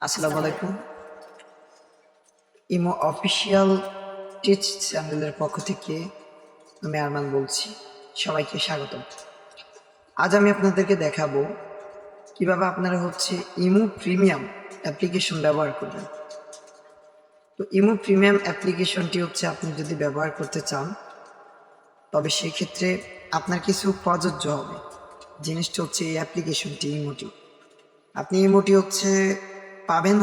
আসসালামু আলাইকুম। Imo official teach চ্যানেলের পক্ষ থেকে আমি আরমান বলছি। সবাইকে স্বাগতম। আজ আমি আপনাদেরকে দেখাবো কিভাবে আপনারা ইমো প্রিমিয়াম অ্যাপ্লিকেশন ব্যবহার করবেন। তো ইমো প্রিমিয়াম অ্যাপ্লিকেশনটি আপনি যদি ব্যবহার করতে চান, তবে সেই ক্ষেত্রে আপনার কিছু প্রযোজ্য হবে। জিনিসটা এই অ্যাপ্লিকেশনটি ইমোটি। আপনি ইমোটি পাবেন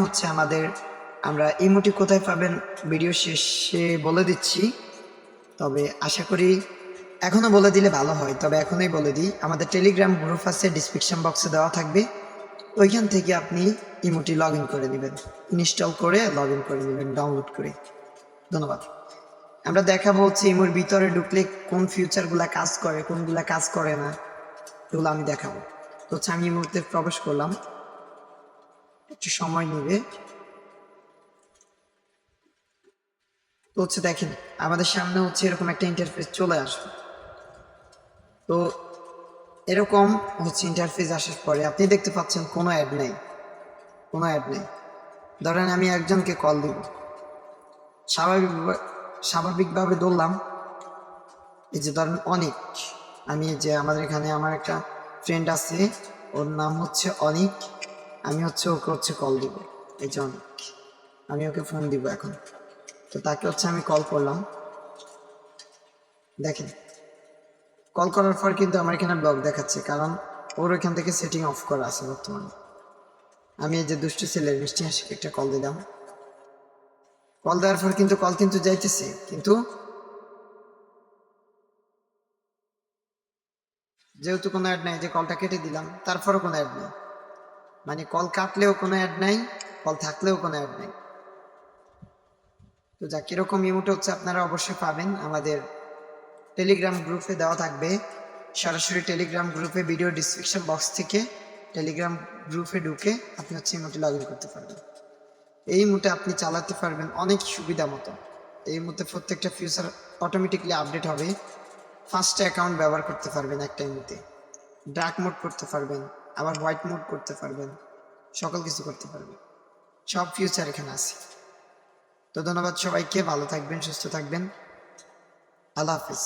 আমরা ইমোটি কোথায় পাবেন ভিডিও শেষে বলে দিচ্ছি। তবে আশা করি এখনও বলে দিলে ভালো হয়, তবে এখনই বলে দিই। আমাদের টেলিগ্রাম গ্রুপ আছে, ডিসক্রিপশন বক্সে দেওয়া থাকবে। ওইখান থেকে আপনি ইমোটি লগ ইন করে নেবেন, ইনস্টল করে লগ ইন করে নেবেন ডাউনলোড করে। ধন্যবাদ। আমরা দেখাবো ইমোর ভিতরে ঢুকলে কোন ফিউচারগুলো কাজ করে, কোনগুলা কাজ করে না, এগুলো আমি দেখাবো। তো আমি এই মুহূর্তে প্রবেশ করলাম, একটু সময় নেবে। তো দেখেন আমাদের সামনে এরকম একটা ইন্টারফেস চলে আসবে। তো এরকম ইন্টারফেস আসার পরে আপনি দেখতে পাচ্ছেন কোনো অ্যাড নেই, কোনো অ্যাড নেই। ধরেন আমি একজনকে কল দিব, স্বাভাবিকভাবে ধরলাম এই যে ধরেন অনিক। আমি আমাদের এখানে আমার একটা ফ্রেন্ড আছে, ওর নাম অনিক। আমি ওকে কল দিব। এই যে অনিক, আমি ওকে ফোন দিব এখন। তো তাকে আমি কল করলাম। দেখেন কল করার পর কিন্তু আমার এখানে ব্লক দেখাচ্ছে, কারণ ওর ওইখান থেকে সেটিং অফ করা আছে বর্তমানে। আমি এই যে দুষ্টু ছেলের মিষ্টি হাসিকে একটা কল দিলাম। কল দেওয়ার পর কিন্তু কল যাইতেছে, কিন্তু যেহেতু কোনো অ্যাড নাই, যে কলটা কেটে দিলাম তারপরও কোনো অ্যাড নেই। মানে কল কাটলেও কোনো অ্যাড নাই, কল থাকলেও কোনো অ্যাড নেই। তো যা কিরকম ইমোটে আপনারা অবশ্যই পাবেন আমাদের টেলিগ্রাম গ্রুপে দেওয়া থাকবে। সরাসরি টেলিগ্রাম গ্রুপে ভিডিও ডিসক্রিপশন বক্স থেকে টেলিগ্রাম গ্রুপে ঢুকে আপনি ইমোটে লগ ইন করতে পারবেন। এই ইমোটে আপনি চালাতে পারবেন অনেক সুবিধা মতো। এই মুহূর্তে প্রত্যেকটা ফিউচার অটোমেটিকলি আপডেট হবে। ফার্স্টে অ্যাকাউন্ট ব্যবহার করতে পারবেন একটা ইমোটে, ডার্ক মোড করতে পারবেন, আবার হোয়াইট মোড করতে পারবেন, সকল কিছু করতে পারবেন। সব ফিউচার এখানে আছে। তো ধন্যবাদ সবাইকে, ভালো থাকবেন, সুস্থ থাকবেন। আল্লাহ হাফিজ।